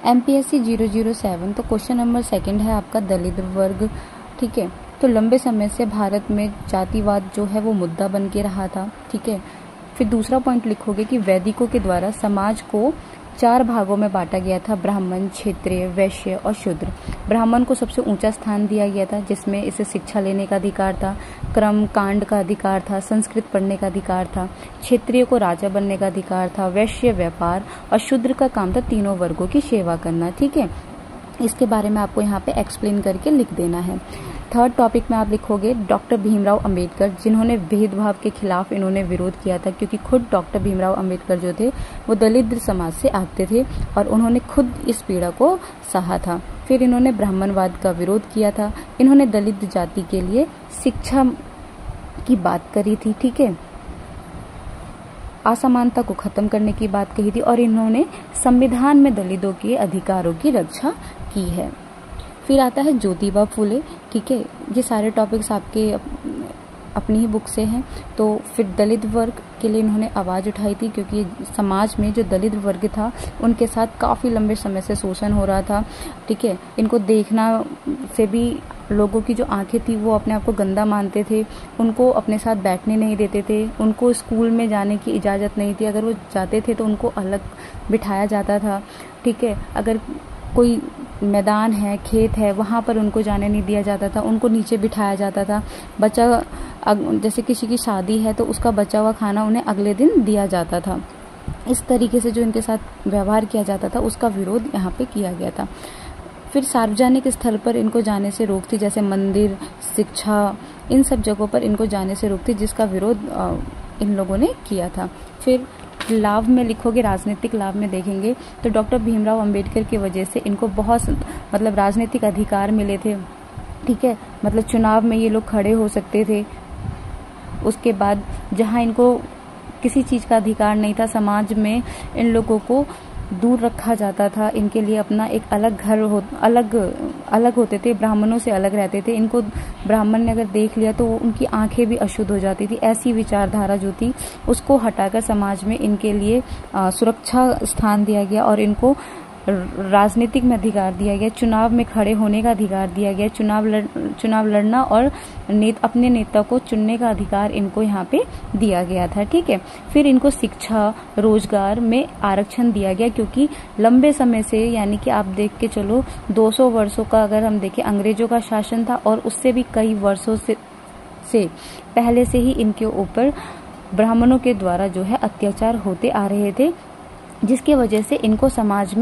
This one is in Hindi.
MPSC 007। तो क्वेश्चन नंबर 2 है आपका दलित वर्ग। ठीक है, तो लंबे समय से भारत में जातिवाद जो है वो मुद्दा बन के रहा था। ठीक है, फिर दूसरा पॉइंट लिखोगे कि वैदिकों के द्वारा समाज को 4 भागों में बांटा गया था, ब्राह्मण, क्षत्रिय, वैश्य और शूद्र। ब्राह्मण को सबसे ऊंचा स्थान दिया गया था, जिसमें इसे शिक्षा लेने का अधिकार था, कर्म कांड का अधिकार था, संस्कृत पढ़ने का अधिकार था। क्षत्रिय को राजा बनने का अधिकार था, वैश्य व्यापार और शूद्र का काम था तीनों वर्गों की सेवा करना। ठीक है, इसके बारे में आपको यहाँ पे एक्सप्लेन करके लिख देना है। थर्ड टॉपिक में आप लिखोगे डॉक्टर भीमराव अंबेडकर, जिन्होंने भेदभाव के खिलाफ इन्होंने विरोध किया था, क्योंकि खुद डॉक्टर भीमराव अंबेडकर जो थे वो दलित समाज से आते थे और उन्होंने खुद इस पीड़ा को सहा था। फिर इन्होंने ब्राह्मणवाद का विरोध किया था। इन्होंने दलित जाति के लिए शिक्षा की बात करी थी। ठीक है, असमानता को खत्म करने की बात कही थी और इन्होंने संविधान में दलितों के अधिकारों की रक्षा की है। फिर आता है ज्योतिबा फूले। ठीक है, ये सारे टॉपिक्स आपके अपनी ही बुक से हैं। तो फिर दलित वर्ग के लिए इन्होंने आवाज़ उठाई थी, क्योंकि समाज में जो दलित वर्ग था उनके साथ काफ़ी लंबे समय से शोषण हो रहा था। ठीक है, इनको देखना से भी लोगों की जो आंखें थी वो अपने आप को गंदा मानते थे, उनको अपने साथ बैठने नहीं देते थे, उनको स्कूल में जाने की इजाज़त नहीं थी। अगर वो जाते थे तो उनको अलग बिठाया जाता था। ठीक है, अगर कोई मैदान है, खेत है, वहाँ पर उनको जाने नहीं दिया जाता था, उनको नीचे बिठाया जाता था। बचा जैसे किसी की शादी है तो उसका बचा हुआ खाना उन्हें अगले दिन दिया जाता था। इस तरीके से जो इनके साथ व्यवहार किया जाता था उसका विरोध यहाँ पे किया गया था। फिर सार्वजनिक स्थल पर इनको जाने से रोक थी, जैसे मंदिर, शिक्षा, इन सब जगहों पर इनको जाने से रोक थी, जिसका विरोध इन लोगों ने किया था। फिर लाभ में लिखोगे, राजनीतिक लाभ में देखेंगे तो डॉक्टर भीमराव अंबेडकर की वजह से इनको बहुत राजनीतिक अधिकार मिले थे। ठीक है, चुनाव में ये लोग खड़े हो सकते थे। उसके बाद जहां इनको किसी चीज़ का अधिकार नहीं था, समाज में इन लोगों को दूर रखा जाता था। इनके लिए अपना एक अलग घर अलग होते थे, ब्राह्मणों से अलग रहते थे। इनको ब्राह्मण ने अगर देख लिया तो उनकी आंखें भी अशुद्ध हो जाती थी। ऐसी विचारधारा जो थी उसको हटाकर समाज में इनके लिए सुरक्षा स्थान दिया गया और इनको राजनीतिक में अधिकार दिया गया, चुनाव में खड़े होने का अधिकार दिया गया, चुनाव लड़ना और अपने नेता को चुनने का अधिकार इनको यहाँ पे दिया गया था। ठीक है, फिर इनको शिक्षा, रोजगार में आरक्षण दिया गया, क्योंकि लंबे समय से, यानी कि आप देख के चलो 200 वर्षों का अगर हम देखें अंग्रेजों का शासन था और उससे भी कई वर्षों से पहले से ही इनके ऊपर ब्राह्मणों के द्वारा जो है अत्याचार होते आ रहे थे, जिसकी वजह से इनको समाज में